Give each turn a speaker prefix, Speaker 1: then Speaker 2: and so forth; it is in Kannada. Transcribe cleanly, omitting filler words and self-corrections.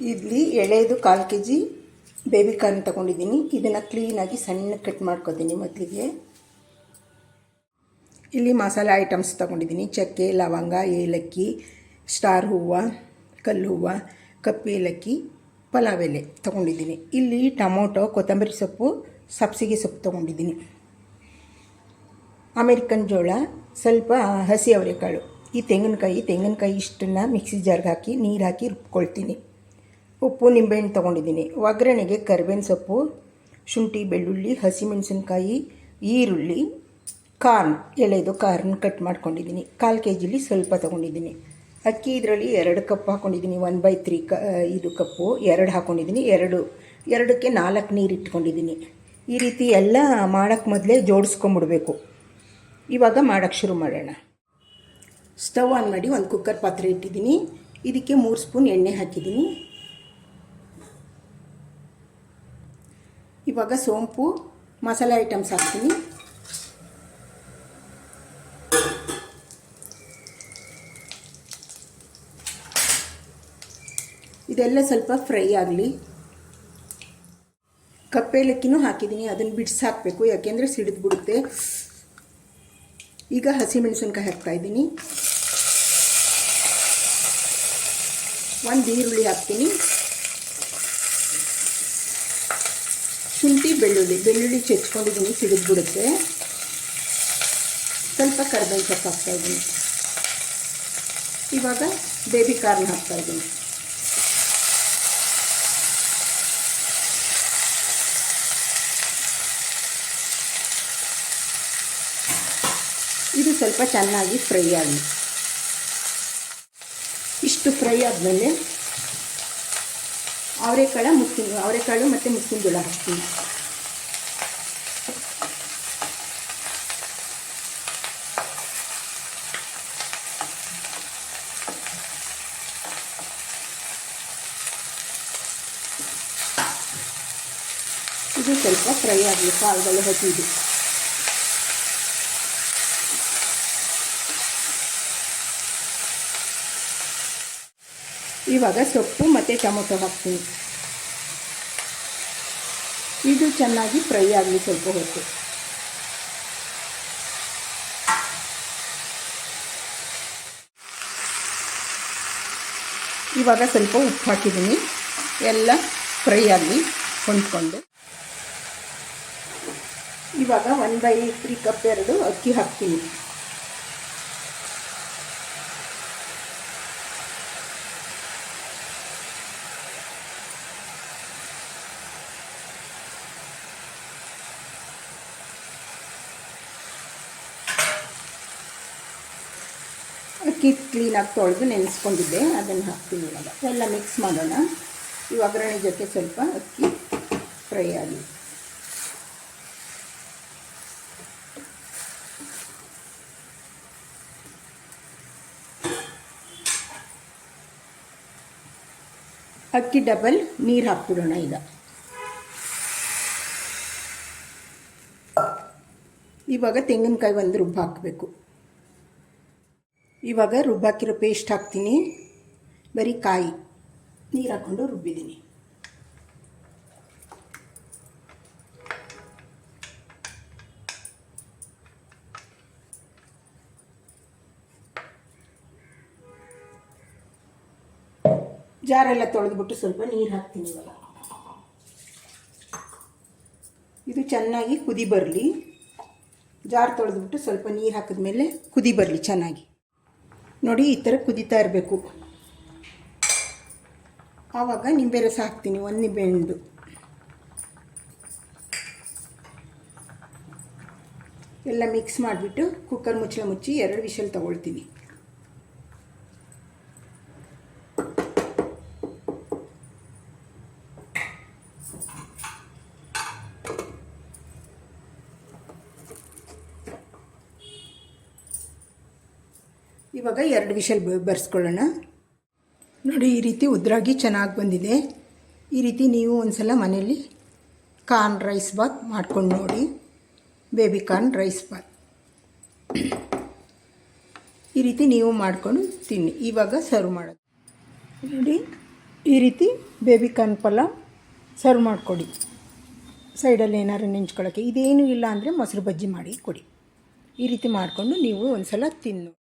Speaker 1: ಇಲ್ಲಿ ಎಳೆದು 1/4 kg ಬೇಬಿ ಕಾರ್ನ್ ತೊಗೊಂಡಿದ್ದೀನಿ. ಇದನ್ನು ಕ್ಲೀನಾಗಿ ಸಣ್ಣ ಕಟ್ ಮಾಡ್ಕೊತೀನಿ. ಮೊದಲಿಗೆ ಇಲ್ಲಿ ಮಸಾಲೆ ಐಟಮ್ಸ್ ತೊಗೊಂಡಿದ್ದೀನಿ. ಚಕ್ಕೆ, ಲವಂಗ, ಏಲಕ್ಕಿ, ಸ್ಟಾರ್ ಹೂವು, ಕಲ್ಲು ಹೂವು, ಕಪ್ಪು ಏಲಕ್ಕಿ, ಪಲಾವ್ ಎಲೆ ತೊಗೊಂಡಿದ್ದೀನಿ. ಇಲ್ಲಿ ಟೊಮೊಟೊ, ಕೊತ್ತಂಬರಿ ಸೊಪ್ಪು, ಸಬ್ಸಿಗೆ ಸೊಪ್ಪು ತೊಗೊಂಡಿದ್ದೀನಿ. ಅಮೇರಿಕನ್ ಜೋಳ, ಸ್ವಲ್ಪ ಹಸಿ ಅವರೆಕಾಳು, ಈ ತೆಂಗಿನಕಾಯಿ ಇಷ್ಟನ್ನು ಮಿಕ್ಸಿ ಜಾರ್ಗೆ ಹಾಕಿ ನೀರು ಹಾಕಿ ರುಬ್ಕೊಳ್ತೀನಿ. ಉಪ್ಪು, ನಿಂಬೆಹಣ್ಣು ತೊಗೊಂಡಿದ್ದೀನಿ. ಒಗ್ಗರಣೆಗೆ ಕರಿಬೇವಿನ ಸೊಪ್ಪು, ಶುಂಠಿ, ಬೆಳ್ಳುಳ್ಳಿ, ಹಸಿಮೆಣಸಿನ್ಕಾಯಿ, ಈರುಳ್ಳಿ, ಕಾರ್ನ್, ಎಳೆದು ಕಾರ್ನ್ ಕಟ್ ಮಾಡ್ಕೊಂಡಿದ್ದೀನಿ. 1/4 kg ಸ್ವಲ್ಪ ತೊಗೊಂಡಿದ್ದೀನಿ. ಅಕ್ಕಿ ಇದರಲ್ಲಿ 2 ಕಪ್ ಹಾಕ್ಕೊಂಡಿದ್ದೀನಿ. 1/3 ಇದು ಕಪ್ಪು 2 ಹಾಕ್ಕೊಂಡಿದ್ದೀನಿ. ಎರಡಕ್ಕೆ 4 ನೀರು ಇಟ್ಕೊಂಡಿದ್ದೀನಿ. ಈ ರೀತಿ ಎಲ್ಲ ಮಾಡೋಕ್ಕೆ ಮೊದಲೇ ಜೋಡಿಸ್ಕೊಂಬಿಡ್ಬೇಕು. ಇವಾಗ ಮಾಡೋಕ್ಕೆ ಶುರು ಮಾಡೋಣ. ಸ್ಟವ್ ಆನ್ ಮಾಡಿ ಒಂದು ಕುಕ್ಕರ್ ಪಾತ್ರೆ ಇಟ್ಟಿದ್ದೀನಿ. ಇದಕ್ಕೆ 3 ಸ್ಪೂನ್ ಎಣ್ಣೆ ಹಾಕಿದ್ದೀನಿ. ಇವಾಗ ಸೋಂಪು, ಮಸಾಲೆ ಐಟಮ್ಸ್ ಹಾಕ್ತೀನಿ. ಇದೆಲ್ಲ ಸ್ವಲ್ಪ ಫ್ರೈ ಆಗಲಿ. ಕಪ್ಪೇಲಕ್ಕಿನೂ ಹಾಕಿದ್ದೀನಿ. ಅದನ್ನು ಬಿಡಿಸಿ ಹಾಕಬೇಕು, ಯಾಕೆಂದರೆ ಸಿಡಿದು ಬಿಡುತ್ತೆ. ಈಗ ಹಸಿಮೆಣಸಿನ್ಕಾಯಿ ಹಾಕ್ತಾಯಿದ್ದೀನಿ. 1 ಈರುಳ್ಳಿ ಹಾಕ್ತೀನಿ. ಶುಂಠಿ, ಬೆಳ್ಳುಳ್ಳಿ ಚೆಚ್ಕೊಂಡಿದ್ದೀನಿ, ಸಿಡಿದು ಬಿಡುತ್ತೆ. ಸ್ವಲ್ಪ ಕರಿಬೇವು ಸೊಪ್ಪು ಹಾಕ್ತಾಯಿದ್ದೀನಿ. ಇವಾಗ ಬೇಬಿ ಕಾರ್ನ್ ಹಾಕ್ತಾಯಿದ್ದೀನಿ. ಇದು ಸ್ವಲ್ಪ ಚೆನ್ನಾಗಿ ಫ್ರೈ ಆಗಲಿ. ಇಷ್ಟು ಫ್ರೈ ಆದಮೇಲೆ ಅವರೆಕಾಳು ಮತ್ತು ಮುಸ್ಲಿಂ ಜೋಳ ಹಾಕ್ತೀನಿ. ಇದು ಸ್ವಲ್ಪ ಫ್ರೈ ಆಗಲಿ. ಕಾಳುಗಳು ಹಸಿದು ಇವಾಗ ಸೊಪ್ಪು ಮತ್ತು ಟೊಮೊಟೊ ಹಾಕ್ತೀನಿ. ಇದು ಚೆನ್ನಾಗಿ ಫ್ರೈ ಆಗಲಿ ಸ್ವಲ್ಪ ಹೊತ್ತು. ಇವಾಗ ಸ್ವಲ್ಪ ಉಪ್ಪು ಹಾಕಿದ್ದೀನಿ. ಎಲ್ಲ ಫ್ರೈ ಆಗಲಿ ಹೊಂದ್ಕೊಂಡು. ಇವಾಗ 1/3 ಕಪ್ ಅಕ್ಕಿ ಹಾಕ್ತೀನಿ. ಅಕ್ಕಿ ಕ್ಲೀನಾಗಿ ತೊಳೆದು ನೆನೆಸ್ಕೊಂಡಿದ್ದೆ, ಅದನ್ನು ಹಾಕ್ತೀನಿ. ಇವಾಗ ಎಲ್ಲ ಮಿಕ್ಸ್ ಮಾಡೋಣ. ಈ ಒಗ್ಗರಣೆ ಜೊತೆ ಸ್ವಲ್ಪ ಅಕ್ಕಿ ಫ್ರೈ ಆಗಲಿ. ಅಕ್ಕಿ ಡಬಲ್ ನೀರು ಹಾಕ್ಬಿಡೋಣ. ಇವಾಗ ತೆಂಗಿನಕಾಯಿ 1 ರುಬ್ಬ ಹಾಕಬೇಕು. ಇವಾಗ ರುಬ್ಬಾಕಿರೋ ಪೇಸ್ಟ್ ಹಾಕ್ತೀನಿ. ಬರೀ ಕಾಯಿ ನೀರು ಹಾಕ್ಕೊಂಡು ರುಬ್ಬಿದ್ದೀನಿ. ಜಾರೆಲ್ಲ ತೊಳೆದ್ಬಿಟ್ಟು ಸ್ವಲ್ಪ ನೀರು ಹಾಕ್ತೀನಿ. ಇವಾಗ ಇದು ಚೆನ್ನಾಗಿ ಕುದಿ ಬರಲಿ. ಜಾರ್ ತೊಳೆದ್ಬಿಟ್ಟು ಸ್ವಲ್ಪ ನೀರು ಹಾಕಿದ್ಮೇಲೆ ಕುದಿ ಬರಲಿ ಚೆನ್ನಾಗಿ. ನೋಡಿ, ಈ ಥರ ಕುದೀತಾ ಇರಬೇಕು. ಆವಾಗ ನಿಂಬೆ ರಸ ಹಾಕ್ತೀನಿ, 1 ನಿಂಬೆಹಣ್ಣು. ಎಲ್ಲ ಮಿಕ್ಸ್ ಮಾಡಿಬಿಟ್ಟು ಕುಕ್ಕರ್ ಮುಚ್ಚಳ ಮುಚ್ಚಿ 2 ವಿಷಲ್ ತಗೊಳ್ತೀನಿ. ಇವಾಗ 2 ವಿಷಲ್ ಬರ್ಸ್ಕೊಳ್ಳೋಣ. ನೋಡಿ, ಈ ರೀತಿ ಉದ್ರಾಗಿ ಚೆನ್ನಾಗಿ ಬಂದಿದೆ. ಈ ರೀತಿ ನೀವು ಒಂದು ಸಲ ಮನೆಯಲ್ಲಿ ಕಾರ್ನ್ ರೈಸ್ ಬಾತ್ ಮಾಡ್ಕೊಂಡು ನೋಡಿ. ಬೇಬಿ ಕಾರ್ನ್ ರೈಸ್ ಬಾತ್ ಈ ರೀತಿ ನೀವು ಮಾಡಿಕೊಂಡು ತಿನ್ನಿ. ಇವಾಗ ಸರ್ವ್ ಮಾಡೋದು ನೋಡಿ. ಈ ರೀತಿ ಬೇಬಿ ಕಾರ್ನ್ ಪಲಾವ್ ಸರ್ವ್ ಮಾಡಿಕೊಡಿ. ಸೈಡಲ್ಲಿ ಏನಾದ್ರು ನೆಂಚ್ಕೊಳ್ಳೋಕ್ಕೆ. ಇದೇನೂ ಇಲ್ಲ ಅಂದರೆ ಮೊಸರು ಬಜ್ಜಿ ಮಾಡಿ ಕೊಡಿ. ಈ ರೀತಿ ಮಾಡಿಕೊಂಡು ನೀವು ಒಂದು ಸಲ ತಿನ್ನು.